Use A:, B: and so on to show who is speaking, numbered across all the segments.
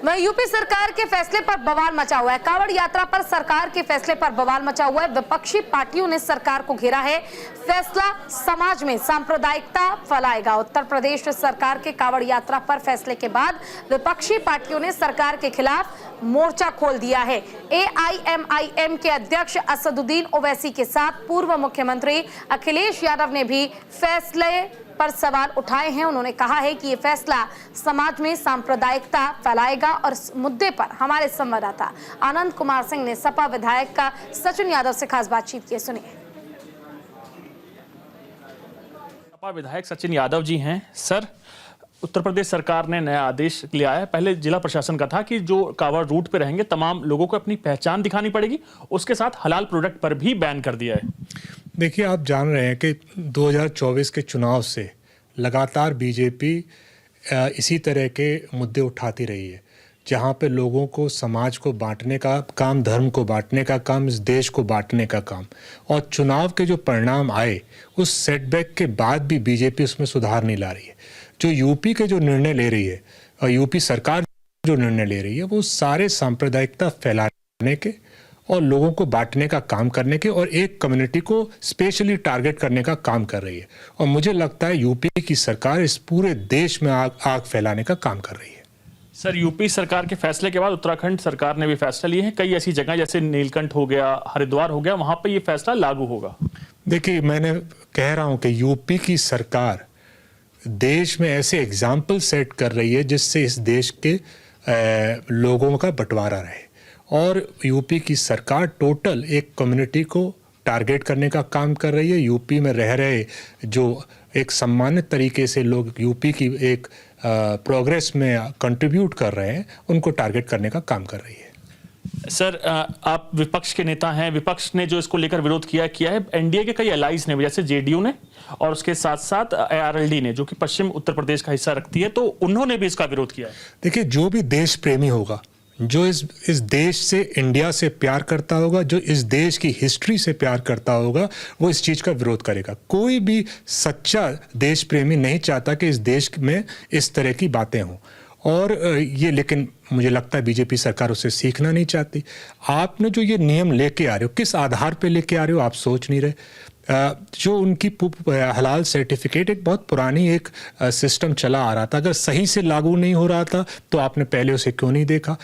A: वहीं यूपी सरकार के फैसले पर बवाल मचा हुआ है। कांवड़ यात्रा पर सरकार के फैसले पर बवाल मचा हुआ है। विपक्षी पार्टियों ने सरकार को घेरा है। फैसला समाज में सांप्रदायिकता फैलाएगा। उत्तर प्रदेश सरकार के कांवड़ यात्रा पर फैसले के बाद विपक्षी पार्टियों ने सरकार के खिलाफ मोर्चा खोल दिया है। एआईएमआईएम के अध्यक्ष असदुद्दीन ओवैसी के साथ पूर्व मुख्यमंत्री अखिलेश यादव ने भी फैसले पर सवाल उठाए हैं। उन्होंने कहा है कि ये फैसला समाज में सांप्रदायिकता फैलाएगा और इस मुद्दे पर हमारे संवाददाता आनंद कुमार सिंह ने सपा विधायक का सचिन यादव से खास बातचीत की। सुनिए।
B: सपा विधायक सचिन यादव जी हैं। सर, उत्तर प्रदेश सरकार ने नया आदेश लिया है। पहले जिला प्रशासन का था कि जो कांवड़ रूट पे रहेंगे तमाम लोगों को अपनी पहचान दिखानी पड़ेगी। उसके साथ हलाल प्रोडक्ट पर भी बैन कर दिया है।
C: देखिए, आप जान रहे हैं कि 2024 के चुनाव से लगातार बीजेपी इसी तरह के मुद्दे उठाती रही है, जहां पे लोगों को, समाज को बांटने का काम, धर्म को बांटने का काम, इस देश को बांटने का काम। और चुनाव के जो परिणाम आए, उस सेटबैक के बाद भी बीजेपी उसमें सुधार नहीं ला रही है। जो यूपी के जो निर्णय ले रही है और यूपी सरकार जो निर्णय ले रही है, वो सारे सांप्रदायिकता फैलाने के और लोगों को बांटने का काम करने के और एक कम्युनिटी को स्पेशली टारगेट करने का काम कर रही है। और मुझे लगता है यूपी की सरकार इस पूरे देश में आग फैलाने का काम कर रही है।
B: सर, यूपी सरकार के फैसले के बाद उत्तराखंड सरकार ने भी फैसला लिए हैं। कई ऐसी जगह जैसे नीलकंठ हो गया, हरिद्वार हो गया, वहां पर ये फैसला लागू होगा।
C: देखिए, मैंने कह रहा हूं कि यूपी की सरकार देश में ऐसे एग्जाम्पल सेट कर रही है जिससे इस देश के लोगों का बंटवारा रहे। और यूपी की सरकार टोटल एक कम्युनिटी को टारगेट करने का काम कर रही है। यूपी में रह रहे जो एक सम्मानित तरीके से लोग यूपी की एक प्रोग्रेस में कंट्रीब्यूट कर रहे हैं, उनको टारगेट करने का काम कर रही है।
B: सर, आप विपक्ष के नेता हैं। विपक्ष ने जो इसको लेकर विरोध किया है। एनडीए के कई एलाइज ने, जैसे जेडीयू ने और उसके साथ साथ एआरएलडी ने, जो कि पश्चिम उत्तर प्रदेश का हिस्सा रखती है, तो उन्होंने भी इसका विरोध किया है।
C: देखिए, जो भी देश प्रेमी होगा, जो इस देश से, इंडिया से प्यार करता होगा, जो इस देश की हिस्ट्री से प्यार करता होगा, वो इस चीज़ का विरोध करेगा। कोई भी सच्चा देश प्रेमी नहीं चाहता कि इस देश में इस तरह की बातें हों। और ये, लेकिन मुझे लगता है बीजेपी सरकार उससे सीखना नहीं चाहती। आपने जो ये नियम लेके आ रहे हो, किस आधार पे लेके आ रहे हो, आप सोच नहीं रहे। जो उनकी हलाल सर्टिफिकेट एक बहुत पुरानी एक सिस्टम चला आ रहा था। अगर सही से लागू नहीं हो रहा था तो आपने पहले उसे क्यों नहीं देखा?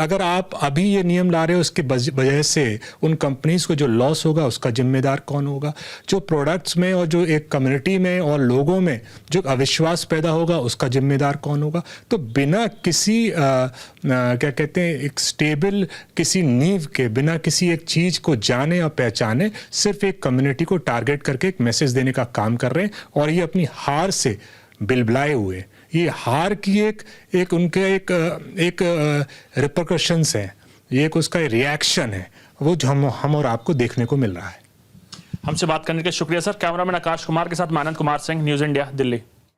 C: अगर आप अभी ये नियम ला रहे हो, उसके वजह से उन कंपनीज को जो लॉस होगा उसका जिम्मेदार कौन होगा? जो प्रोडक्ट्स में और जो एक कम्युनिटी में और लोगों में जो अविश्वास पैदा होगा उसका जिम्मेदार कौन होगा? तो बिना किसी क्या कहते हैं, एक स्टेबल किसी नींव के, बिना किसी एक चीज को जाने और पहचाने, सिर्फ एक कम्युनिटी को टारगेट करके एक मैसेज देने का काम कर रहे हैं। और ये अपनी हार से बिलबिलाए हुए, ये हार की एक उनके एक रिपरकशंस है, ये एक उसका रिएक्शन है, वो हम और आपको देखने को मिल रहा है।
B: हमसे बात करने के लिए शुक्रिया सर। कैमरामैन आकाश कुमार के साथ आनंद कुमार सिंह, न्यूज़ इंडिया, दिल्ली।